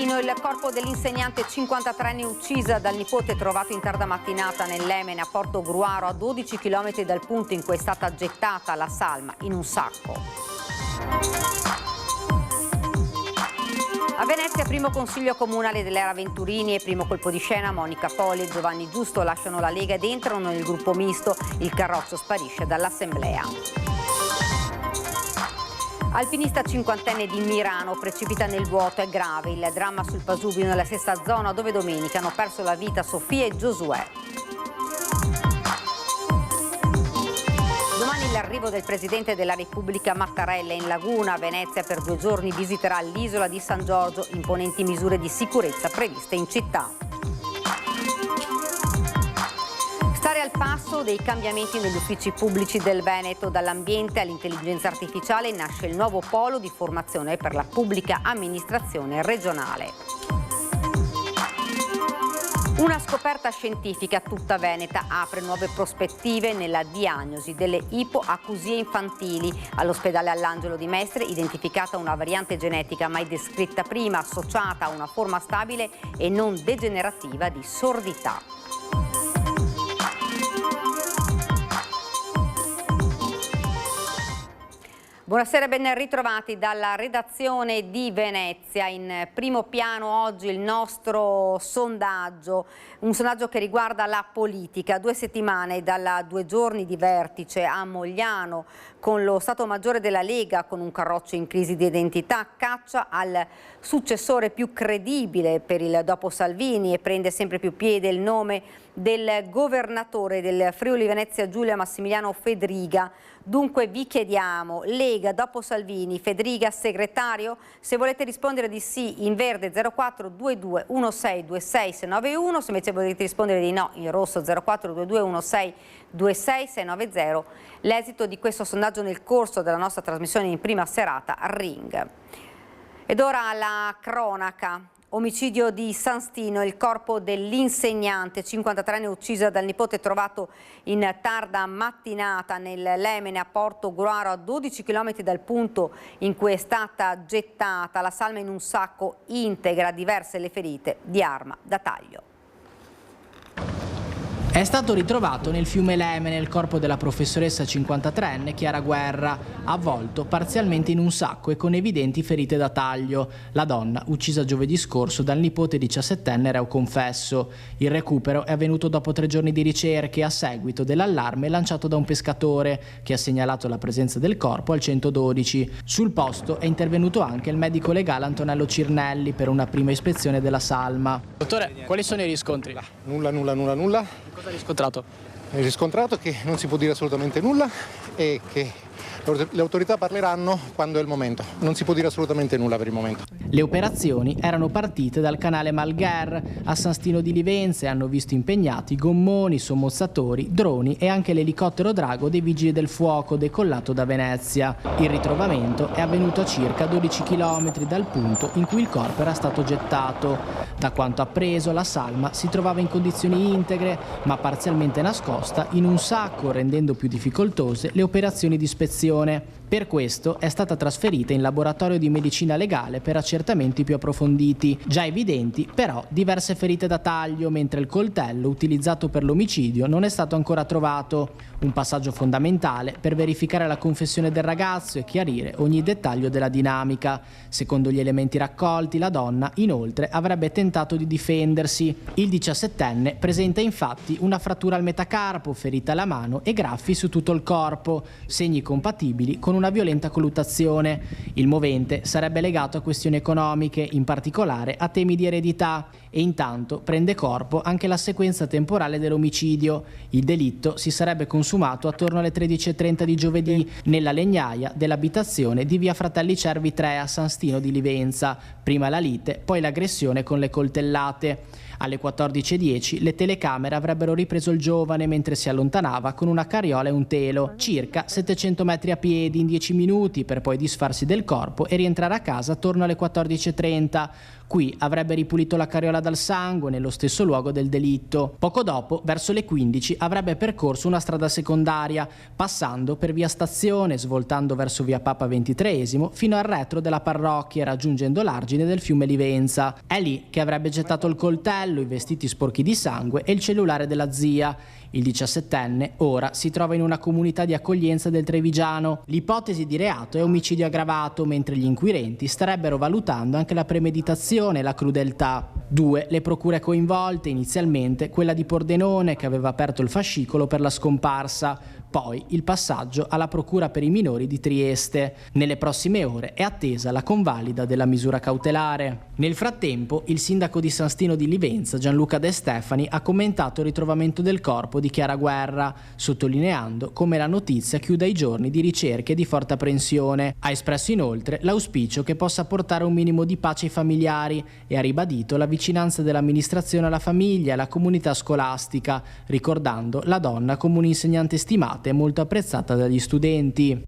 Santino, il corpo dell'insegnante 53enne uccisa dal nipote trovato in tarda mattinata nell'Emene a Porto Gruaro, a 12 km dal punto in cui è stata gettata la salma in un sacco. A Venezia, primo consiglio comunale dell'era Venturini e primo colpo di scena. Monica Poli e Giovanni Giusto lasciano la Lega ed entrano nel gruppo misto. Il carrozzo sparisce dall'assemblea. Alpinista cinquantenne di Mirano precipita nel vuoto, è grave il dramma sul Pasubio, nella stessa zona dove domenica hanno perso la vita Sofia e Giosuè. Domani l'arrivo del Presidente della Repubblica Mattarella in Laguna. A Venezia per 2 giorni visiterà l'isola di San Giorgio, imponenti misure di sicurezza previste in città. Stare al passo dei cambiamenti negli uffici pubblici del Veneto. Dall'ambiente all'intelligenza artificiale nasce il nuovo polo di formazione per la pubblica amministrazione regionale. Una scoperta scientifica tutta veneta apre nuove prospettive nella diagnosi delle ipoacusie infantili. All'ospedale All'Angelo di Mestre identificata una variante genetica mai descritta prima, associata a una forma stabile e non degenerativa di sordità. Buonasera e ben ritrovati dalla redazione di Venezia. In primo piano oggi il nostro sondaggio, un sondaggio che riguarda la politica. 2 settimane dalla 2 giorni di vertice a Mogliano con lo Stato Maggiore della Lega con un carroccio in crisi di identità, caccia al successore più credibile per il dopo Salvini e prende sempre più piede il nome del governatore del Friuli Venezia Giulia Massimiliano Fedriga. Dunque vi chiediamo, Lega dopo Salvini, Fedriga segretario? Se volete rispondere di sì in verde 0422 1626 691, se invece volete rispondere di no in rosso 0422 1626 690, l'esito di questo sondaggio nel corso della nostra trasmissione in prima serata Ring. Ed ora la cronaca. Omicidio di San Stino, il corpo dell'insegnante 53enne uccisa dal nipote trovato in tarda mattinata nell'Emene a Porto Gruaro, a 12 km dal punto in cui è stata gettata la salma in un sacco integra, diverse le ferite di arma da taglio. È stato ritrovato nel fiume Lemene il corpo della professoressa 53enne Chiara Guerra, avvolto parzialmente in un sacco e con evidenti ferite da taglio. La donna, uccisa giovedì scorso dal nipote 17enne reo confesso. Il recupero è avvenuto dopo 3 giorni di ricerche a seguito dell'allarme lanciato da un pescatore che ha segnalato la presenza del corpo al 112. Sul posto è intervenuto anche il medico legale Antonello Cirnelli per una prima ispezione della salma. Dottore, quali sono i riscontri? Nulla. Cosa ha riscontrato? È riscontrato che non si può dire assolutamente nulla e che le autorità parleranno quando è il momento. Non si può dire assolutamente nulla per il momento. Le operazioni erano partite dal canale Malgher a San Stino di Livenza e hanno visto impegnati gommoni, sommozzatori, droni e anche l'elicottero drago dei vigili del fuoco decollato da Venezia. Il ritrovamento è avvenuto a circa 12 km dal punto in cui il corpo era stato gettato. Da quanto appreso, la salma si trovava in condizioni integre ma parzialmente nascosta in un sacco, rendendo più difficoltose le operazioni di ispezione. Per questo è stata trasferita in laboratorio di medicina legale per accertamenti più approfonditi. Già evidenti però diverse ferite da taglio, mentre il coltello utilizzato per l'omicidio non è stato ancora trovato. Un passaggio fondamentale per verificare la confessione del ragazzo e chiarire ogni dettaglio della dinamica. Secondo gli elementi raccolti, la donna inoltre avrebbe tentato di difendersi. Il 17enne presenta infatti una frattura al metacarpo, ferita alla mano e graffi su tutto il corpo, segni compatibili con una violenta colluttazione. Il movente sarebbe legato a questioni economiche, in particolare a temi di eredità, e intanto prende corpo anche la sequenza temporale dell'omicidio. Il delitto si sarebbe consumato attorno alle 13:30 di giovedì nella legnaia dell'abitazione di via Fratelli Cervi 3 a San Stino di Livenza. Prima la lite, poi l'aggressione con le coltellate. Alle 14:10 le telecamere avrebbero ripreso il giovane mentre si allontanava con una carriola e un telo, circa 700 metri a piedi in 10 minuti per poi disfarsi del corpo e rientrare a casa attorno alle 14:30. Qui avrebbe ripulito la carriola dal sangue nello stesso luogo del delitto. Poco dopo, verso le 15, avrebbe percorso una strada secondaria, passando per via Stazione, svoltando verso via Papa XXIII, fino al retro della parrocchia, raggiungendo l'argine del fiume Livenza. È lì che avrebbe gettato il coltello, i vestiti sporchi di sangue e il cellulare della zia. Il 17enne ora si trova in una comunità di accoglienza del Trevigiano. L'ipotesi di reato è omicidio aggravato, mentre gli inquirenti starebbero valutando anche la premeditazione e la crudeltà. 2 le procure coinvolte, inizialmente quella di Pordenone, che aveva aperto il fascicolo per la scomparsa, poi il passaggio alla procura per i minori di Trieste. Nelle prossime ore è attesa la convalida della misura cautelare. Nel frattempo, il sindaco di San Stino di Livenza, Gianluca De Stefani, ha commentato il ritrovamento del corpo di Chiara Guerra, sottolineando come la notizia chiuda i giorni di ricerche e di forte apprensione. Ha espresso inoltre l'auspicio che possa portare un minimo di pace ai familiari e ha ribadito la vicinanza dell'amministrazione alla famiglia e alla comunità scolastica, ricordando la donna come un'insegnante stimata e molto apprezzata dagli studenti.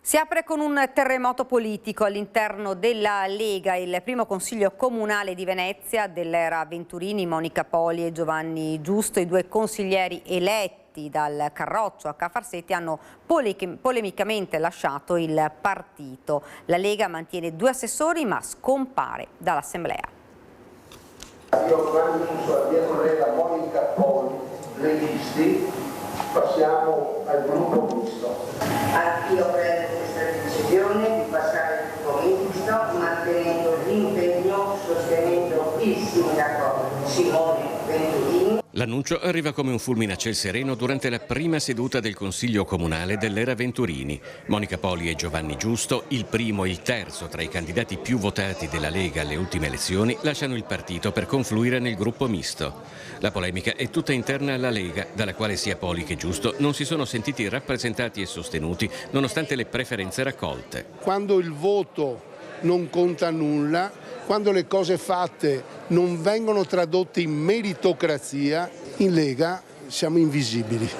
Si apre con un terremoto politico all'interno della Lega. Il primo consiglio comunale di Venezia dell'era Venturini, Monica Poli e Giovanni Giusto, i 2 consiglieri eletti dal Carroccio a Cafarsetti, hanno polemicamente lasciato il partito. La Lega mantiene 2 assessori ma scompare dall'assemblea. Io annuncio alla mia collega Monica Poli, leghisti, passiamo al gruppo misto. Anch'io prendo questa decisione di passare al gruppo misto, mantenendo l'impegno, sostenendo il sindaco Simone Venturini. L'annuncio arriva come un fulmine a ciel sereno durante la prima seduta del Consiglio Comunale dell'era Venturini. Monica Poli e Giovanni Giusto, il primo e il terzo tra i candidati più votati della Lega alle ultime elezioni, lasciano il partito per confluire nel gruppo misto. La polemica è tutta interna alla Lega, dalla quale sia Poli che Giusto non si sono sentiti rappresentati e sostenuti, nonostante le preferenze raccolte. Quando il voto non conta nulla, quando le cose fatte non vengono tradotte in meritocrazia, in Lega siamo invisibili.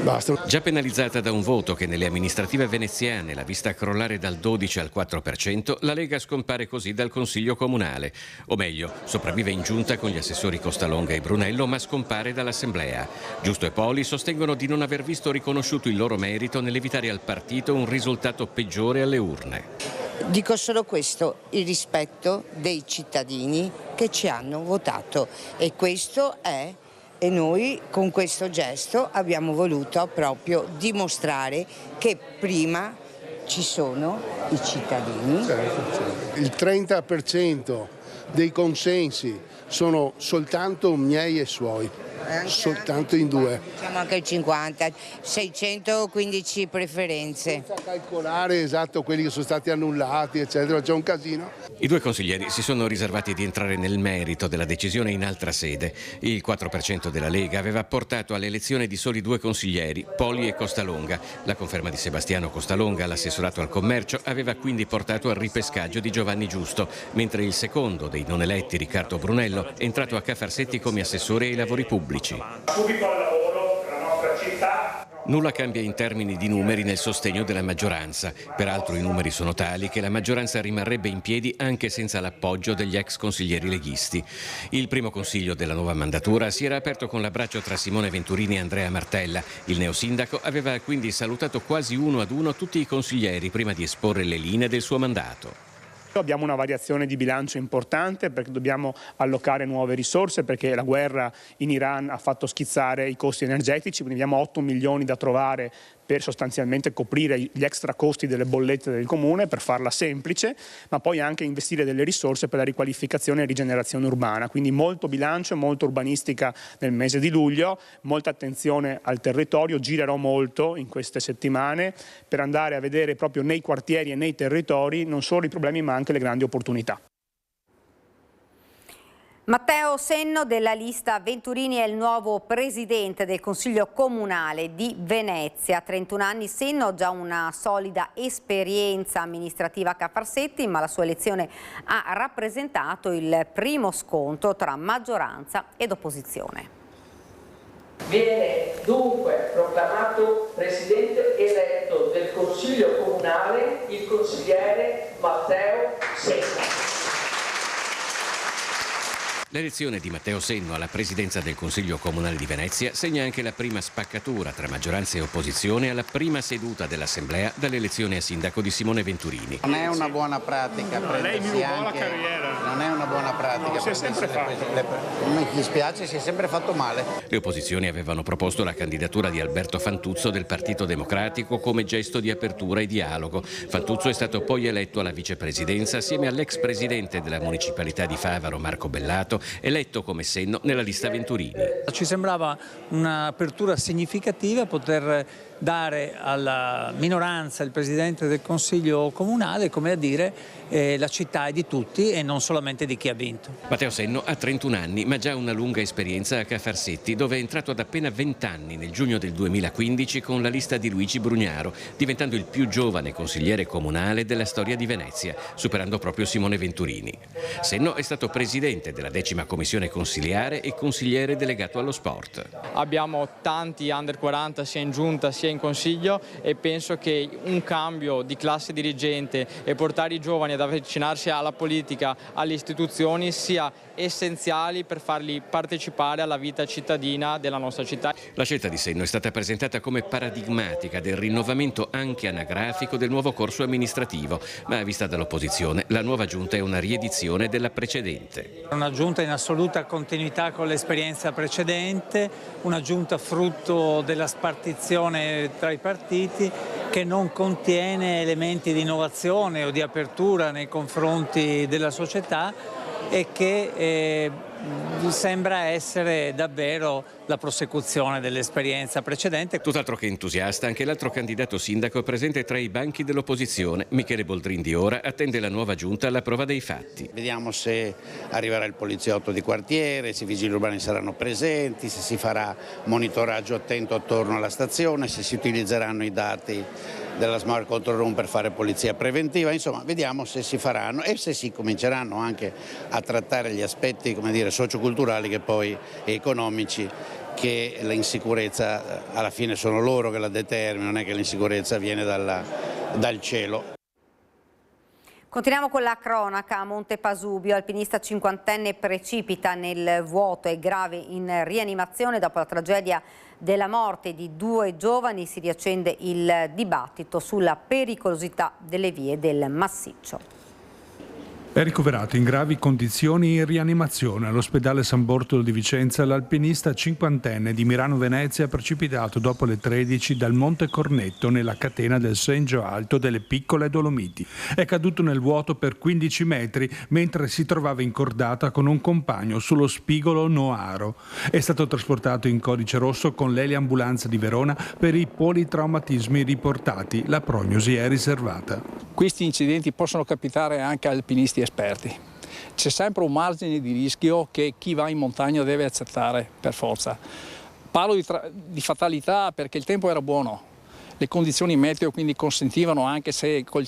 Basta. Già penalizzata da un voto che nelle amministrative veneziane l'ha vista crollare dal 12 al 4%, la Lega scompare così dal Consiglio Comunale. O meglio, sopravvive in giunta con gli assessori Costalonga e Brunello, ma scompare dall'Assemblea. Giusto e Poli sostengono di non aver visto riconosciuto il loro merito nell'evitare al partito un risultato peggiore alle urne. Dico solo questo, il rispetto dei cittadini che ci hanno votato, e questo è. E noi con questo gesto abbiamo voluto proprio dimostrare che prima ci sono i cittadini. Il 30% dei consensi sono soltanto miei e suoi, soltanto in 2. Diciamo anche il 50, 615 preferenze. Senza calcolare esatto quelli che sono stati annullati, eccetera, c'è un casino. I 2 consiglieri si sono riservati di entrare nel merito della decisione in altra sede. Il 4% della Lega aveva portato all'elezione di soli 2 consiglieri, Poli e Costalonga. La conferma di Sebastiano Costalonga all'assessorato al commercio aveva quindi portato al ripescaggio di Giovanni Giusto, mentre il secondo dei non eletti, Riccardo Brunello, è entrato a Cafarsetti come assessore ai lavori pubblici. Subito al lavoro per la nostra città. Nulla cambia in termini di numeri nel sostegno della maggioranza. Peraltro i numeri sono tali che la maggioranza rimarrebbe in piedi anche senza l'appoggio degli ex consiglieri leghisti. Il primo consiglio della nuova mandatura si era aperto con l'abbraccio tra Simone Venturini e Andrea Martella. Il neosindaco aveva quindi salutato quasi uno ad uno tutti i consiglieri prima di esporre le linee del suo mandato. Abbiamo una variazione di bilancio importante perché dobbiamo allocare nuove risorse, perché la guerra in Iran ha fatto schizzare i costi energetici, quindi abbiamo 8 milioni da trovare per sostanzialmente coprire gli extra costi delle bollette del comune, per farla semplice, ma poi anche investire delle risorse per la riqualificazione e rigenerazione urbana. Quindi molto bilancio, molto urbanistica nel mese di luglio, molta attenzione al territorio. Girerò molto in queste settimane per andare a vedere proprio nei quartieri e nei territori non solo i problemi ma anche le grandi opportunità. Matteo Senno della lista Venturini è il nuovo presidente del Consiglio Comunale di Venezia. A 31 anni Senno ha già una solida esperienza amministrativa a Cafarsetti, ma la sua elezione ha rappresentato il primo scontro tra maggioranza ed opposizione. Viene dunque proclamato presidente eletto del Consiglio Comunale il consigliere Matteo secca. L'elezione di Matteo Senno alla presidenza del Consiglio Comunale di Venezia segna anche la prima spaccatura tra maggioranza e opposizione alla prima seduta dell'assemblea dall'elezione a sindaco di Simone Venturini. Non è una buona pratica prendersi anche... Non è una buona pratica. Si è sempre fatto. Mi dispiace, si è sempre fatto male. Le opposizioni avevano proposto la candidatura di Alberto Fantuzzo del Partito Democratico come gesto di apertura e dialogo. Fantuzzo è stato poi eletto alla vicepresidenza assieme all'ex presidente della municipalità di Favaro, Marco Bellato, eletto come Senno nella lista Venturini. Ci sembrava un'apertura significativa poter dare alla minoranza il Presidente del Consiglio Comunale, come a dire la città è di tutti e non solamente di chi ha vinto. Matteo Senno ha 31 anni ma già una lunga esperienza a Cafarsetti, dove è entrato ad appena 20 anni nel giugno del 2015 con la lista di Luigi Brugnaro, diventando il più giovane consigliere comunale della storia di Venezia, superando proprio Simone Venturini. Senno è stato presidente della 10ª commissione consiliare e consigliere delegato allo sport. Abbiamo tanti under 40 sia in giunta sia in consiglio e penso che un cambio di classe dirigente e portare i giovani ad avvicinarsi alla politica, alle istituzioni sia essenziali per farli partecipare alla vita cittadina della nostra città. La scelta di Senno è stata presentata come paradigmatica del rinnovamento anche anagrafico del nuovo corso amministrativo, ma vista dall'opposizione la nuova giunta è una riedizione della precedente. Una giunta in assoluta continuità con l'esperienza precedente, una giunta frutto della spartizione tra i partiti che non contiene elementi di innovazione o di apertura nei confronti della società e che sembra essere davvero la prosecuzione dell'esperienza precedente. Tutt'altro che entusiasta anche l'altro candidato sindaco presente tra i banchi dell'opposizione. Michele Boldrin di ora attende la nuova giunta alla prova dei fatti. Vediamo se arriverà il poliziotto di quartiere, se i vigili urbani saranno presenti, se si farà monitoraggio attento attorno alla stazione, se si utilizzeranno i dati della Smart Control Room per fare polizia preventiva, insomma vediamo se si faranno e se si cominceranno anche a trattare gli aspetti, come dire, socioculturali che poi economici, che l'insicurezza alla fine sono loro che la determinano, non è che l'insicurezza viene dal cielo. Continuiamo con la cronaca. A Monte Pasubio, alpinista 50enne precipita nel vuoto, è grave in rianimazione dopo la tragedia della morte di 2 giovani. Si riaccende il dibattito sulla pericolosità delle vie del massiccio. È ricoverato in gravi condizioni in rianimazione all'ospedale San Bortolo di Vicenza l'alpinista 50enne di Mirano Venezia precipitato dopo le 13 dal Monte Cornetto nella catena del Sengio Alto delle Piccole Dolomiti. È caduto nel vuoto per 15 metri mentre si trovava incordata con un compagno sullo spigolo Noaro. È stato trasportato in codice rosso con l'eliambulanza di Verona per i politraumatismi riportati. La prognosi è riservata. Questi incidenti possono capitare anche a alpinisti esperti. C'è sempre un margine di rischio che chi va in montagna deve accettare per forza. Parlo di fatalità perché il tempo era buono, le condizioni meteo quindi consentivano, anche se con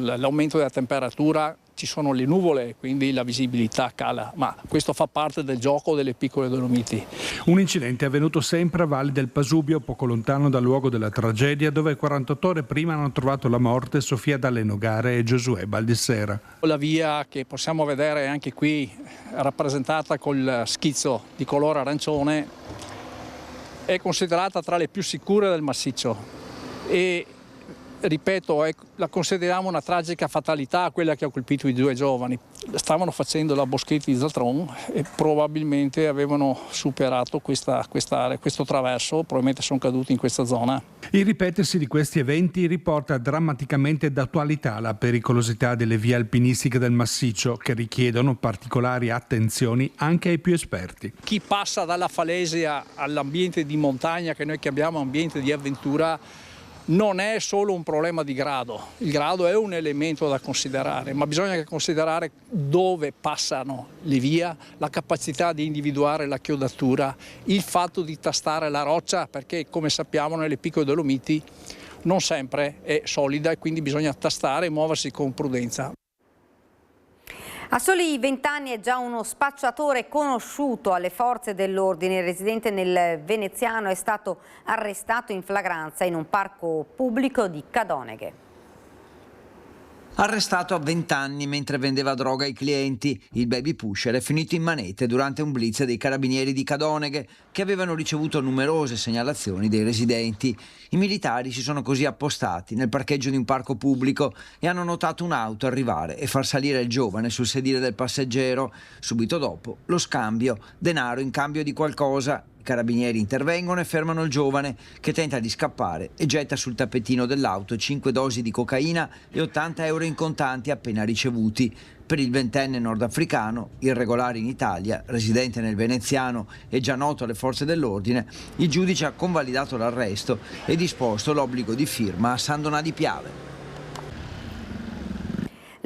l'aumento della temperatura ci sono le nuvole, quindi la visibilità cala, ma questo fa parte del gioco delle Piccole Dolomiti. Un incidente è avvenuto sempre a valle del Pasubio, poco lontano dal luogo della tragedia, dove 48 ore prima hanno trovato la morte Sofia Dallenogare e Giosuè Baldissera. La via che possiamo vedere anche qui rappresentata col schizzo di colore arancione è considerata tra le più sicure del massiccio e ripeto, la consideriamo una tragica fatalità quella che ha colpito i 2 giovani. Stavano facendo la boschetta di Zaltron e probabilmente avevano superato quest'area, questo traverso, probabilmente sono caduti in questa zona. Il ripetersi di questi eventi riporta drammaticamente d'attualità la pericolosità delle vie alpinistiche del massiccio, che richiedono particolari attenzioni anche ai più esperti. Chi passa dalla falesia all'ambiente di montagna, che noi chiamiamo ambiente di avventura, non è solo un problema di grado, il grado è un elemento da considerare, ma bisogna anche considerare dove passano le vie, la capacità di individuare la chiodatura, il fatto di tastare la roccia, perché come sappiamo nelle Piccole Dolomiti non sempre è solida e quindi bisogna tastare e muoversi con prudenza. A soli 20 anni è già uno spacciatore conosciuto alle forze dell'ordine. Il residente nel veneziano è stato arrestato in flagranza in un parco pubblico di Cadoneghe. Arrestato a 20 anni mentre vendeva droga ai clienti, il baby pusher è finito in manette durante un blitz dei carabinieri di Cadoneghe che avevano ricevuto numerose segnalazioni dei residenti. I militari si sono così appostati nel parcheggio di un parco pubblico e hanno notato un'auto arrivare e far salire il giovane sul sedile del passeggero. Subito dopo lo scambio, denaro in cambio di qualcosa. I carabinieri intervengono e fermano il giovane che tenta di scappare e getta sul tappetino dell'auto 5 dosi di cocaina e 80 euro in contanti appena ricevuti. Per il ventenne nordafricano, irregolare in Italia, residente nel veneziano e già noto alle forze dell'ordine, il giudice ha convalidato l'arresto e disposto l'obbligo di firma a San Donà di Piave.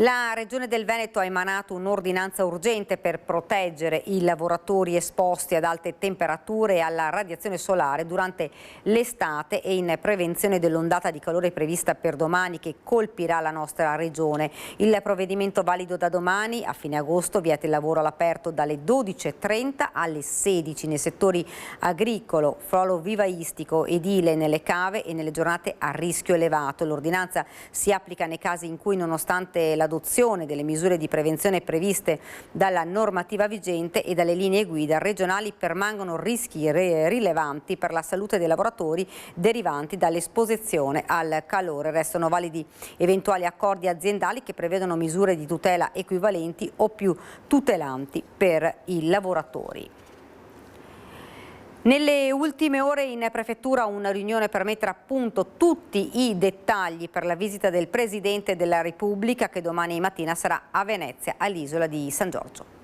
La Regione del Veneto ha emanato un'ordinanza urgente per proteggere i lavoratori esposti ad alte temperature e alla radiazione solare durante l'estate e in prevenzione dell'ondata di calore prevista per domani che colpirà la nostra regione. Il provvedimento valido da domani a fine agosto vieta il lavoro all'aperto dalle 12:30 alle 16 nei settori agricolo, florovivaistico, edile, nelle cave e nelle giornate a rischio elevato. L'ordinanza si applica nei casi in cui, nonostante l'adozione delle misure di prevenzione previste dalla normativa vigente e dalle linee guida regionali, permangono rischi rilevanti per la salute dei lavoratori derivanti dall'esposizione al calore. Restano validi eventuali accordi aziendali che prevedono misure di tutela equivalenti o più tutelanti per i lavoratori. Nelle ultime ore in prefettura una riunione per mettere a punto tutti i dettagli per la visita del Presidente della Repubblica che domani mattina sarà a Venezia, all'isola di San Giorgio.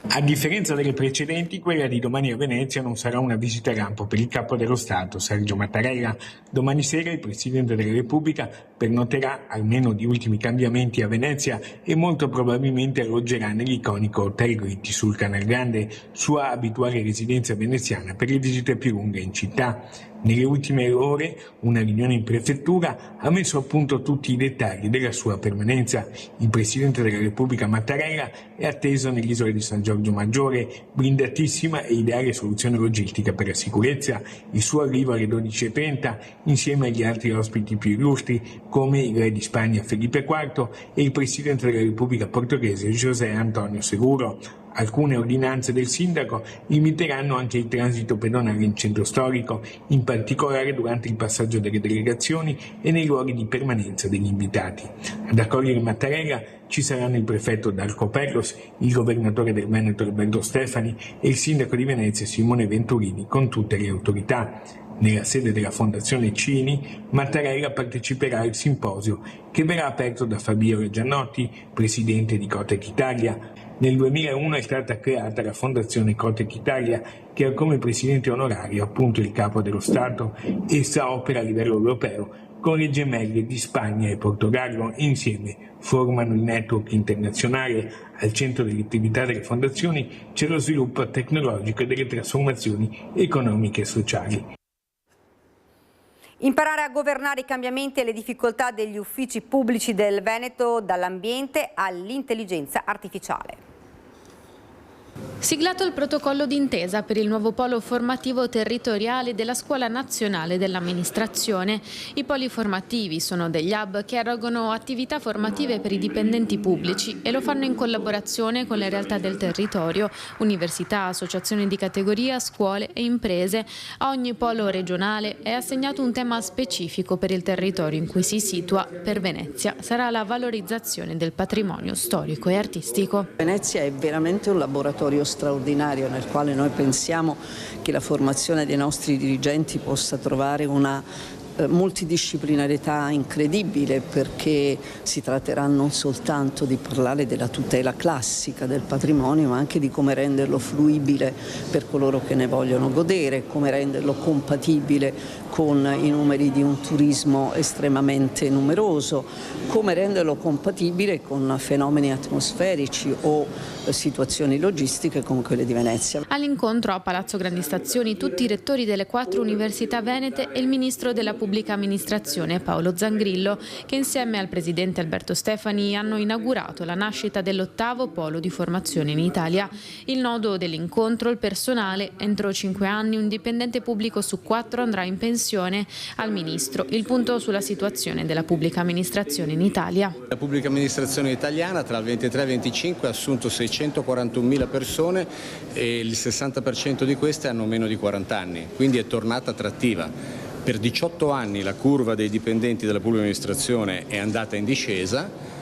A differenza delle precedenti, quella di domani a Venezia non sarà una visita lampo per il Capo dello Stato, Sergio Mattarella. Domani sera il Presidente della Repubblica pernotterà, almeno di ultimi cambiamenti, a Venezia e molto probabilmente alloggerà nell'iconico Hotel Gritti sul Canal Grande, sua abituale residenza veneziana per le visite più lunghe in città. Nelle ultime ore una riunione in prefettura ha messo a punto tutti i dettagli della sua permanenza. Il Presidente della Repubblica Mattarella è atteso nell'isola di San Giorgio Maggiore, blindatissima e ideale soluzione logistica per la sicurezza. Il suo arrivo alle 12:30 insieme agli altri ospiti più illustri come il re di Spagna Felipe IV e il Presidente della Repubblica Portoghese José António Seguro. Alcune ordinanze del sindaco limiteranno anche il transito pedonale in centro storico, in particolare durante il passaggio delle delegazioni e nei luoghi di permanenza degli invitati. Ad accogliere Mattarella ci saranno il prefetto Darco Pellos, il governatore del Veneto Roberto Stefani e il sindaco di Venezia Simone Venturini con tutte le autorità. Nella sede della Fondazione Cini, Mattarella parteciperà al simposio che verrà aperto da Fabio Giannotti, presidente di Cotec Italia. Nel 2001 è stata creata la Fondazione Cotec Italia, che ha come presidente onorario appunto il Capo dello Stato. Essa opera a livello europeo con le gemelle di Spagna e Portogallo e insieme formano il network internazionale. Al centro delle attività delle fondazioni c'è lo sviluppo tecnologico e delle trasformazioni economiche e sociali. Imparare a governare i cambiamenti e le difficoltà degli uffici pubblici del Veneto, dall'ambiente all'intelligenza artificiale. Siglato il protocollo d'intesa per il nuovo polo formativo territoriale della Scuola Nazionale dell'Amministrazione. I poli formativi sono degli hub che erogano attività formative per i dipendenti pubblici e lo fanno in collaborazione con le realtà del territorio, università, associazioni di categoria, scuole e imprese. A ogni polo regionale è assegnato un tema specifico per il territorio in cui si situa. Per Venezia sarà la valorizzazione del patrimonio storico e artistico. Venezia è veramente un laboratorio straordinario nel quale noi pensiamo che la formazione dei nostri dirigenti possa trovare una multidisciplinarietà incredibile, perché si tratterà non soltanto di parlare della tutela classica del patrimonio, ma anche di come renderlo fruibile per coloro che ne vogliono godere, come renderlo compatibile con i numeri di un turismo estremamente numeroso, come renderlo compatibile con fenomeni atmosferici o situazioni logistiche come quelle di Venezia. All'incontro a Palazzo Grandi Stazioni tutti i rettori delle 4 università venete e il ministro della pubblica amministrazione Paolo Zangrillo, che insieme al presidente Alberto Stefani hanno inaugurato la nascita dell'8° polo di formazione in Italia. Il nodo dell'incontro, il personale. Entro 5 anni un dipendente pubblico su 4 andrà in pensione. Al Ministro il punto sulla situazione della pubblica amministrazione in Italia. La pubblica amministrazione italiana tra il 23 e il 25 ha assunto 641.000 persone e il 60% di queste hanno meno di 40 anni, quindi è tornata attrattiva. Per 18 anni la curva dei dipendenti della pubblica amministrazione è andata in discesa.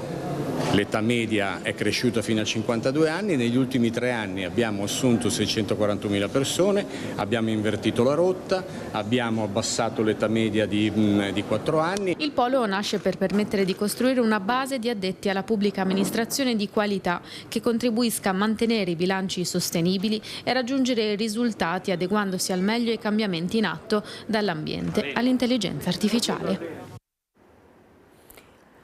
L'età media è cresciuta fino a 52 anni, negli ultimi 3 anni abbiamo assunto 641.000 persone, abbiamo invertito la rotta, abbiamo abbassato l'età media di 4 anni. Il polo nasce per permettere di costruire una base di addetti alla pubblica amministrazione di qualità che contribuisca a mantenere i bilanci sostenibili e raggiungere risultati adeguandosi al meglio ai cambiamenti in atto, dall'ambiente all'intelligenza artificiale.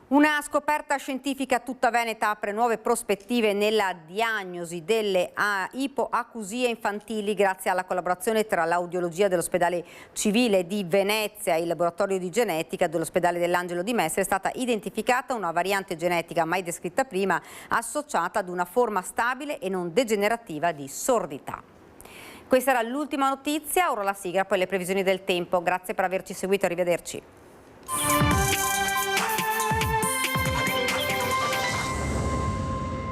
Una scoperta scientifica tutta veneta apre nuove prospettive nella diagnosi delle ipoacusie infantili grazie alla collaborazione tra l'audiologia dell'ospedale civile di Venezia e il laboratorio di genetica dell'ospedale dell'Angelo di Mestre. È stata identificata una variante genetica mai descritta prima associata ad una forma stabile e non degenerativa di sordità. Questa era l'ultima notizia, ora la sigla, poi le previsioni del tempo. Grazie per averci seguito, arrivederci.